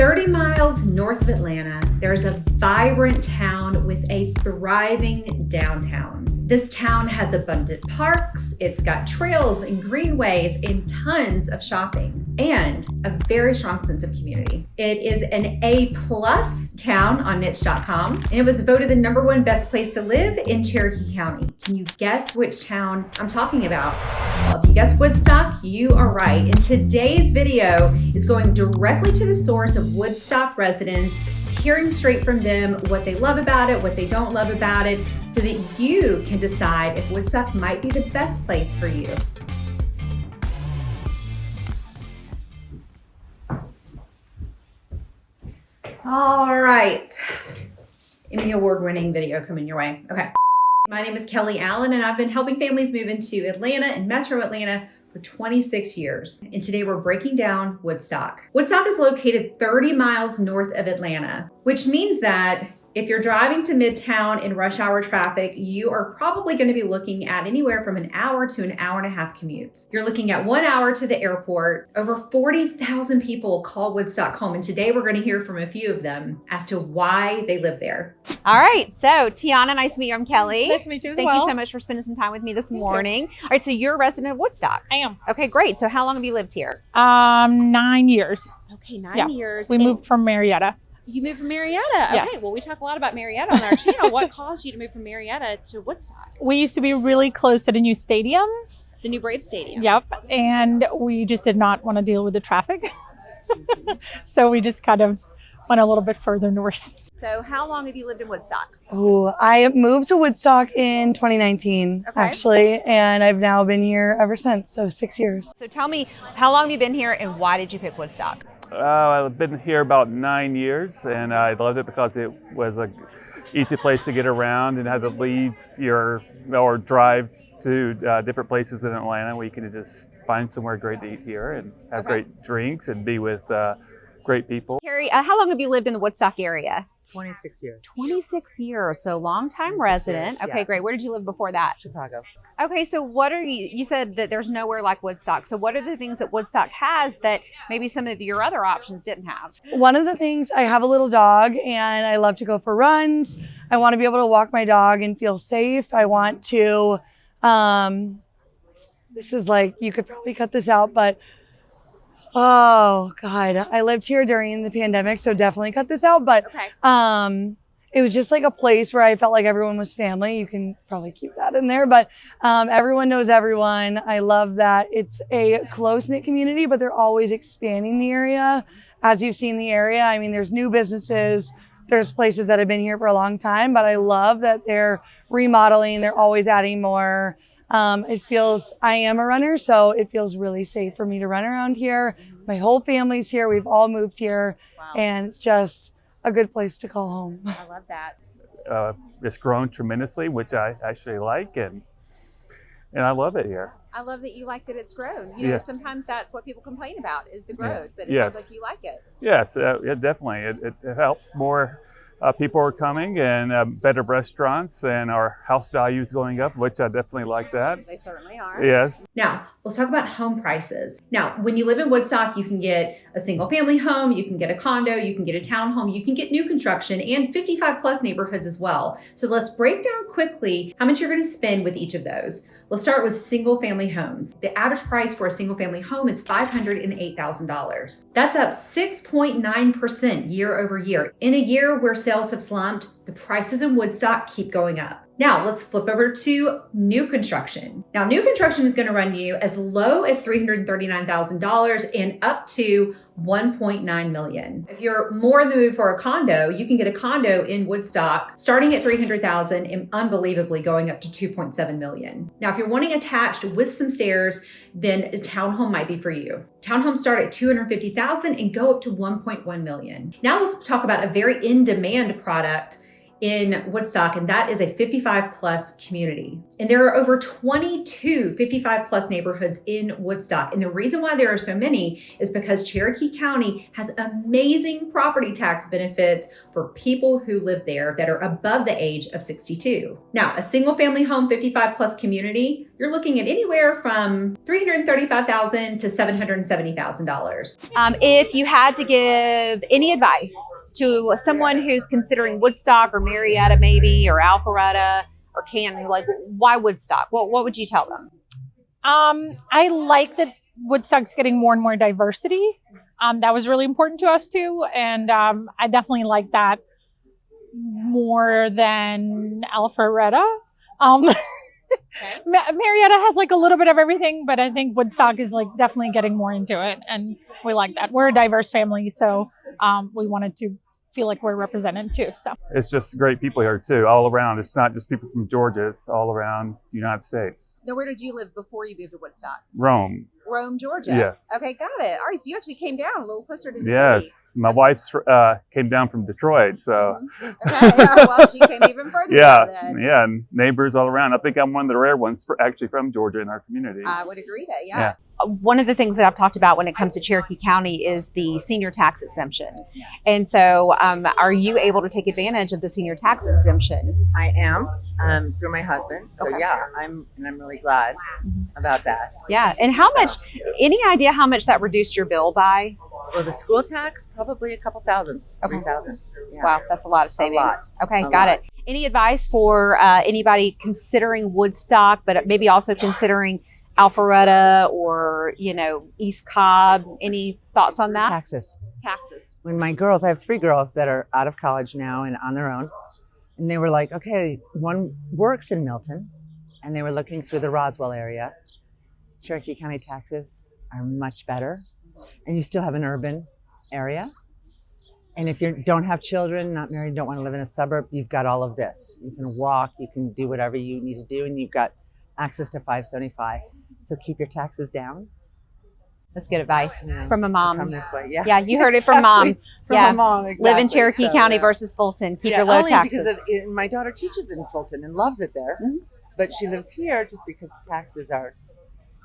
30 miles north of Atlanta, there's a vibrant town with a thriving downtown. This town has abundant parks, it's got trails and greenways and tons of shopping and a very strong sense of community. It is an A+ town on niche.com and it was voted the #1 best place to live in Cherokee County. Can you guess which town I'm talking about? Well, if you guessed Woodstock, you are right. And today's video is going directly to the source of Woodstock residents, hearing straight from them what they love about it, what they don't love about it, so that you can decide if Woodstock might be the best place for you. All right, Emmy Award-winning video coming your way. Okay. My name is Kelly Allen, and I've been helping families move into Atlanta and Metro Atlanta for 26 years. And today we're breaking down Woodstock. Woodstock is located 30 miles north of Atlanta, which means that if you're driving to Midtown in rush hour traffic, you are probably going to be looking at anywhere from an hour to an hour and a half commute. You're looking at 1 hour to the airport. Over 40,000 people call Woodstock home, and today we're going to hear from a few of them as to why they live there. All right, so Tiana, nice to meet you. I'm Kelly. Nice to meet you as well. Thank you so much for spending some time with me this morning. All right, so you're a resident of Woodstock. I am. Okay, great. So how long have you lived here? 9 years. Okay, 9 years. We moved from Marietta. You moved from Marietta. Yes. Okay, well, we talk a lot about Marietta on our channel. What caused you to move from Marietta to Woodstock? We used to be really close to the new stadium. The new Braves Stadium. Yep. And we just did not want to deal with the traffic. So we just kind of went a little bit further north. So how long have you lived in Woodstock? Oh, I moved to Woodstock in 2019, actually, and I've now been here ever since, so 6 years. So tell me, how long have you been here and why did you pick Woodstock? I've been here about 9 years, and I loved it because it was an easy place to get around and had to leave or drive to different places in Atlanta where you can just find somewhere great to eat here and have great drinks and be with great people. Carrie, how long have you lived in the Woodstock area? 26 years. 26 years, so long-time resident. Years, Okay, yes. great. Where did you live before that? Chicago. Okay, so what are you said that there's nowhere like Woodstock. So what are the things that Woodstock has that maybe some of your other options didn't have? One of the things, I have a little dog and I love to go for runs. I want to be able to walk my dog and feel safe. I want to, this is like, you could probably cut this out, but oh God, I lived here during the pandemic, so definitely cut this out. But it was just like a place where I felt like everyone was family. You can probably keep that in there, but everyone knows everyone. I love that it's a close-knit community, but they're always expanding the area. As you've seen the area, I mean, there's new businesses, there's places that have been here for a long time, but I love that they're remodeling, they're always adding more. It feels, I am a runner, so it feels really safe for me to run around here. My whole family's here. We've all moved here, and it's just a good place to call home. I love that. It's grown tremendously, which I actually like, and I love it here. I love that you like that it's grown. You know, sometimes that's what people complain about is the growth, but it sounds like you like it. Yes, definitely. It helps more. People are coming and better restaurants, and our house value is going up, which I definitely like that. They certainly are. Yes. Now, let's talk about home prices. Now, when you live in Woodstock, you can get a single family home, you can get a condo, you can get a townhome, you can get new construction and 55+ neighborhoods as well. So let's break down quickly how much you're going to spend with each of those. Let's start with single family homes. The average price for a single family home is $508,000. That's up 6.9% year over year. In a year where sales have slumped, the prices in Woodstock keep going up. Now let's flip over to new construction. Now new construction is going to run you as low as $339,000 and up to $1.9 million. If you're more in the mood for a condo, you can get a condo in Woodstock starting at $300,000 and unbelievably going up to $2.7 million. Now, if you're wanting attached with some stairs, then a townhome might be for you. Townhomes start at $250,000 and go up to $1.1 million. Now let's talk about a very in-demand product in Woodstock, and that is a 55 plus community. And there are over 22 55 plus neighborhoods in Woodstock. And the reason why there are so many is because Cherokee County has amazing property tax benefits for people who live there that are above the age of 62. Now, a single family home 55 plus community, you're looking at anywhere from $335,000 to $770,000. If you had to give any advice to someone who's considering Woodstock or Marietta maybe, or Alpharetta or Canton, like why Woodstock? What would you tell them? I like that Woodstock's getting more and more diversity. That was really important to us too. And I definitely like that more than Alpharetta. Marietta has like a little bit of everything, but I think Woodstock is like definitely getting more into it, and we like that. We're a diverse family, so we wanted to feel like we're represented too. So It's just great people here too, all around. It's not just people from Georgia, it's all around the United States. Now, where did you live before you moved to Woodstock? Rome. Rome, Georgia. Yes. Okay, got it. All right, so you actually came down a little closer to the city. Yes. My wife's came down from Detroit, so. Okay, well, she came even further Yeah, down then. yeah, and neighbors all around. I think I'm one of the rare ones actually from Georgia in our community. I would agree that, yeah. One of the things that I've talked about when it comes to Cherokee County is the senior tax exemption. And so are you able to take advantage of the senior tax exemption? I am through my husband. So Okay. yeah, I'm really glad about that. Yeah. And how much, any idea how much that reduced your bill by? Well, the school tax, probably a couple thousand, Okay. 3,000. Yeah. Wow, that's a lot of savings. lot. Okay, A got lot. it. Any advice for anybody considering Woodstock, but maybe also considering Alpharetta or, East Cobb? Any thoughts on that? Taxes. Taxes. When my girls, I have 3 girls that are out of college now and on their own. And they were like, okay, one works in Milton, and they were looking through the Roswell area. Cherokee County taxes are much better. And you still have an urban area. And if you don't have children, not married, don't want to live in a suburb, you've got all of this. You can walk, you can do whatever you need to do, and you've got access to 575. So keep your taxes down. That's good advice Yeah. from a mom. Come this way, yeah. Yeah, you heard it from mom. From Yeah. my mom, Live in exactly. Cherokee So, County yeah. versus Fulton. Keep Yeah, your low only taxes. because my daughter teaches in Fulton and loves it there, but she lives here just because taxes are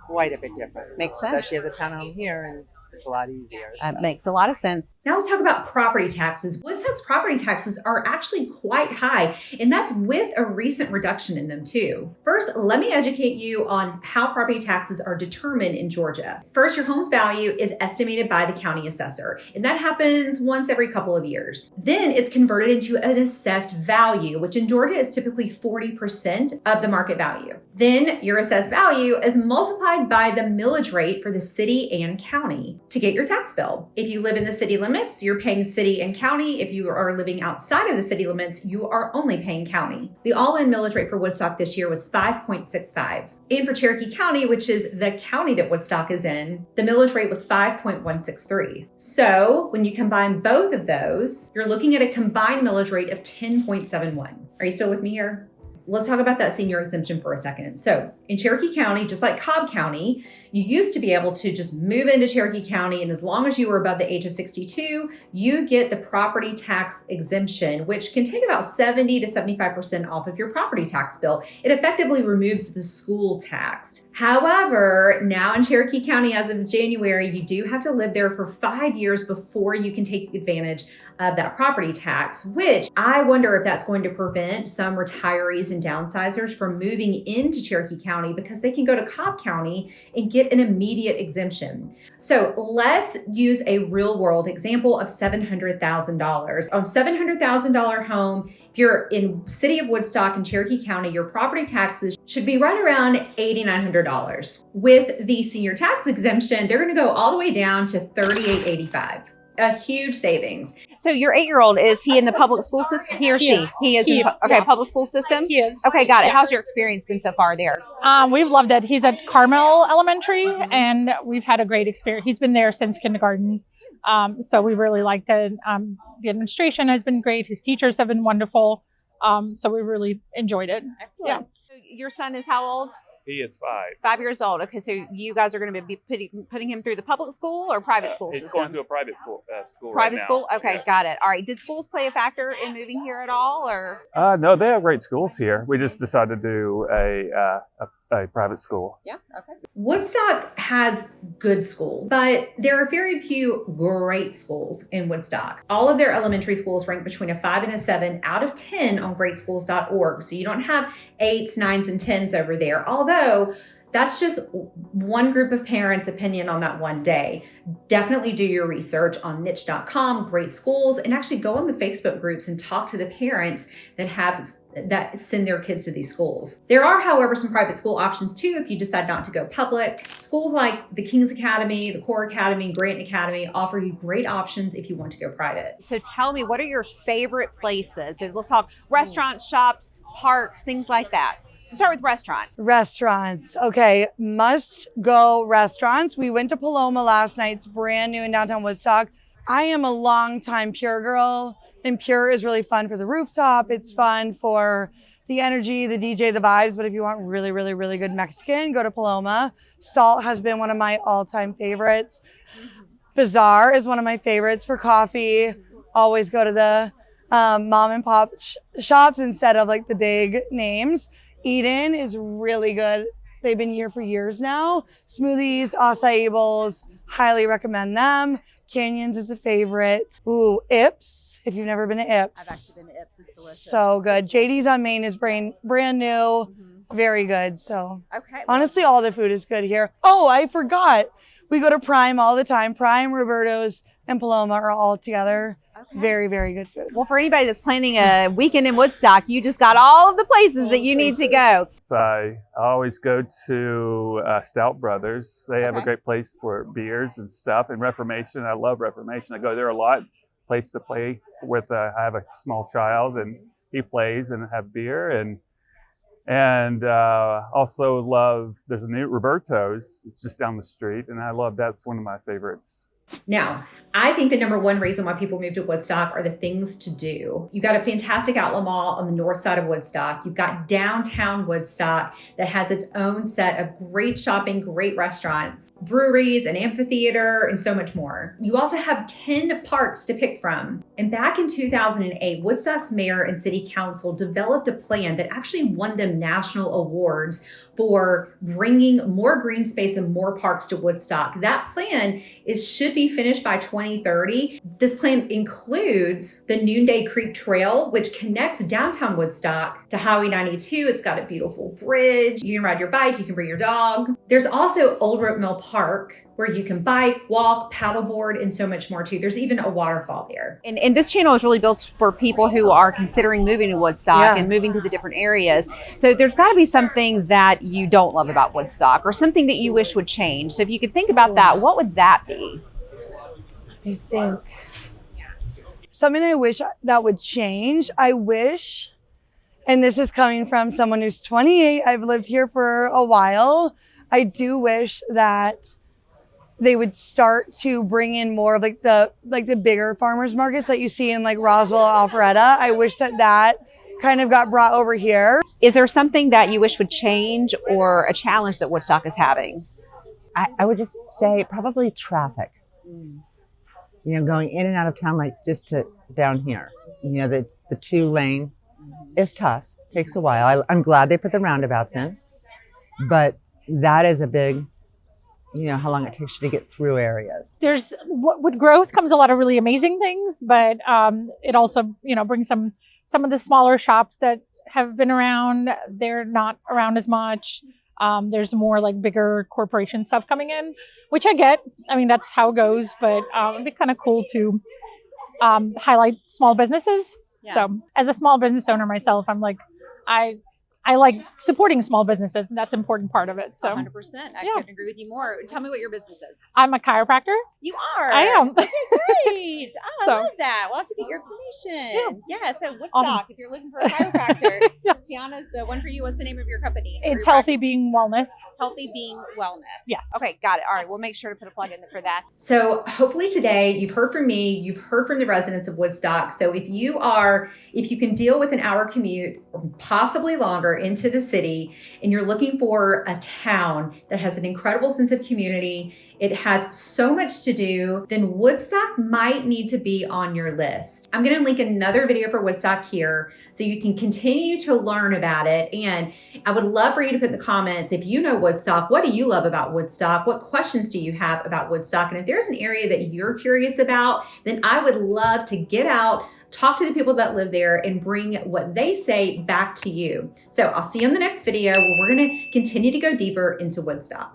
quite a bit different. Makes So sense. she has a townhome here, and it's a lot easier. That so. makes a lot of sense. Now let's talk about property taxes. Woodstock's property taxes are actually quite high, and that's with a recent reduction in them too. First, let me educate you on how property taxes are determined in Georgia. First, your home's value is estimated by the county assessor, and that happens once every couple of years. Then it's converted into an assessed value, which in Georgia is typically 40% of the market value. Then your assessed value is multiplied by the millage rate for the city and county to get your tax bill. If you live in the city limits, you're paying city and county. If you are living outside of the city limits, you are only paying county. The all-in millage rate for Woodstock this year was 5.65. And for Cherokee County, which is the county that Woodstock is in, the millage rate was 5.163. So when you combine both of those, you're looking at a combined millage rate of 10.71. Are you still with me here? Let's talk about that senior exemption for a second. So in Cherokee County, just like Cobb County, you used to be able to just move into Cherokee County, and as long as you were above the age of 62, you get the property tax exemption, which can take about 70 to 75% off of your property tax bill. It effectively removes the school tax. However, now in Cherokee County, as of January, you do have to live there for 5 years before you can take advantage of that property tax, which I wonder if that's going to prevent some retirees and downsizers from moving into Cherokee County because they can go to Cobb County and get an immediate exemption. So let's use a real world example of $700,000. On $700,000 home, if you're in city of Woodstock and Cherokee County, your property taxes should be right around $8,900. With the senior tax exemption, they're going to go all the way down to $3,885. A huge savings. So your 8-year-old, is he in the public school system? He or she? is. He is. He- in yeah. Public school system? He is. Okay, got it. Yeah. How's your experience been so far there? We've loved it. He's at Carmel Elementary, and we've had a great experience. He's been there since kindergarten. So we really liked it. The administration has been great. His teachers have been wonderful. So we really enjoyed it. Excellent. So your son is how old? He is 5. 5 years old. Okay, so you guys are going to be putting him through the public school or private school He's system? going to a private school Private right now. school? Okay, Yes. got it. All right. Did schools play a factor in moving here at all, or? No, they have great schools here. We just decided to do a private school. Yeah. Okay. Woodstock has good schools, but there are very few great schools in Woodstock. All of their elementary schools rank between a 5 and a 7 out of 10 on greatschools.org. So you don't have 8s, 9s, and 10s over there. Although that's just one group of parents' opinion on that one day. Definitely do your research on niche.com, great schools, and actually go on the Facebook groups and talk to the parents that send their kids to these schools. There are, however, some private school options too if you decide not to go public. Schools like the King's Academy, the Core Academy, Grant Academy offer you great options if you want to go private. So tell me, what are your favorite places? So let's talk restaurants, shops, parks, things like that. Let's start with restaurants. Restaurants. Okay, must go restaurants. We went to Paloma last night. It's brand new in downtown Woodstock. I am a longtime Pure girl, and Pure is really fun for the rooftop. It's fun for the energy, the DJ, the vibes. But if you want really, really, really good Mexican, go to Paloma. Salt has been one of my all-time favorites. Bazaar is one of my favorites for coffee. Always go to the mom and pop shops instead of like the big names. Eden is really good. They've been here for years now. Smoothies, acai bowls, highly recommend them. Canyons is a favorite. Ooh, Ips, if you've never been to Ips. I've actually been to Ips. It's delicious. So good. JD's on Main is brand new. Very good. So Okay. honestly, all the food is good here. Oh, I forgot. We go to Prime all the time. Prime, Roberto's, and Paloma are all together. Okay. Very, very good food. Well, for anybody that's planning a weekend in Woodstock, you just got all of the places that you need to go. So I always go to Stout Brothers. They have a Okay. great place for beers and stuff. And Reformation, I love Reformation. I go there a lot. Place to play with. I have a small child, and he plays and have beer. And also love. There's a new Roberto's. It's just down the street, and I love that's one of my favorites. Now, I think the number one reason why people move to Woodstock are the things to do. You've got a fantastic outlet mall on the north side of Woodstock. You've got downtown Woodstock that has its own set of great shopping, great restaurants, breweries, an amphitheater, and so much more. You also have 10 parks to pick from. And back in 2008, Woodstock's mayor and city council developed a plan that actually won them national awards for bringing more green space and more parks to Woodstock. That plan should be finished by 2030. This plan includes the Noonday Creek Trail, which connects downtown Woodstock to Highway 92. It's got a beautiful bridge. You can ride your bike, you can bring your dog. There's also Old Rope Mill Park, where you can bike, walk, paddleboard, and so much more too. There's even a waterfall there. And this channel is really built for people who are considering moving to Woodstock and moving to the different areas. So there's got to be something that you don't love about Woodstock or something that you wish would change. So if you could think about that, what would that be? I think something I wish that would change. I wish, and this is coming from someone who's 28, I've lived here for a while. I do wish that they would start to bring in more of like the bigger farmers markets that you see in like Roswell, Alpharetta. I wish that kind of got brought over here. Is there something that you wish would change or a challenge that Woodstock is having? I would just say probably traffic. You know, going in and out of town, like just to down here. You know, the 2-lane is tough. Takes a while. I'm glad they put the roundabouts in, but that is a big, you know, how long it takes you to get through areas. There's with growth comes a lot of really amazing things, but it also, you know, brings some of the smaller shops that have been around. They're not around as much. There's more like bigger corporation stuff coming in, which I get. I mean, that's how it goes, but it'd be kind of cool to highlight small businesses. Yeah. So as a small business owner myself, I'm like, I like supporting small businesses, and that's an important part of it. So 100%. I couldn't agree with you more. Tell me what your business is. I'm a chiropractor. You are. I am. Okay, great. Oh, So- I love that. We'll have to get your information. Yeah. So Woodstock, Awesome. if you're looking for a chiropractor, Yeah. Tiana's the one for you. What's the name of your company? or It's your Healthy practice? Being Wellness. Healthy Being Wellness. Yes. Okay, got it. All right, we'll make sure to put a plug in for that. So hopefully today you've heard from me, you've heard from the residents of Woodstock. So if you can deal with an hour commute or possibly longer, deeper into the city and you're looking for a town that has an incredible sense of community, it has so much to do, then Woodstock might need to be on your list. I'm going to link another video for Woodstock here so you can continue to learn about it. And I would love for you to put in the comments, if you know Woodstock, what do you love about Woodstock? What questions do you have about Woodstock? And if there's an area that you're curious about, then I would love to get out, talk to the people that live there, and bring what they say back to you. So I'll see you in the next video where we're going to continue to go deeper into Woodstock.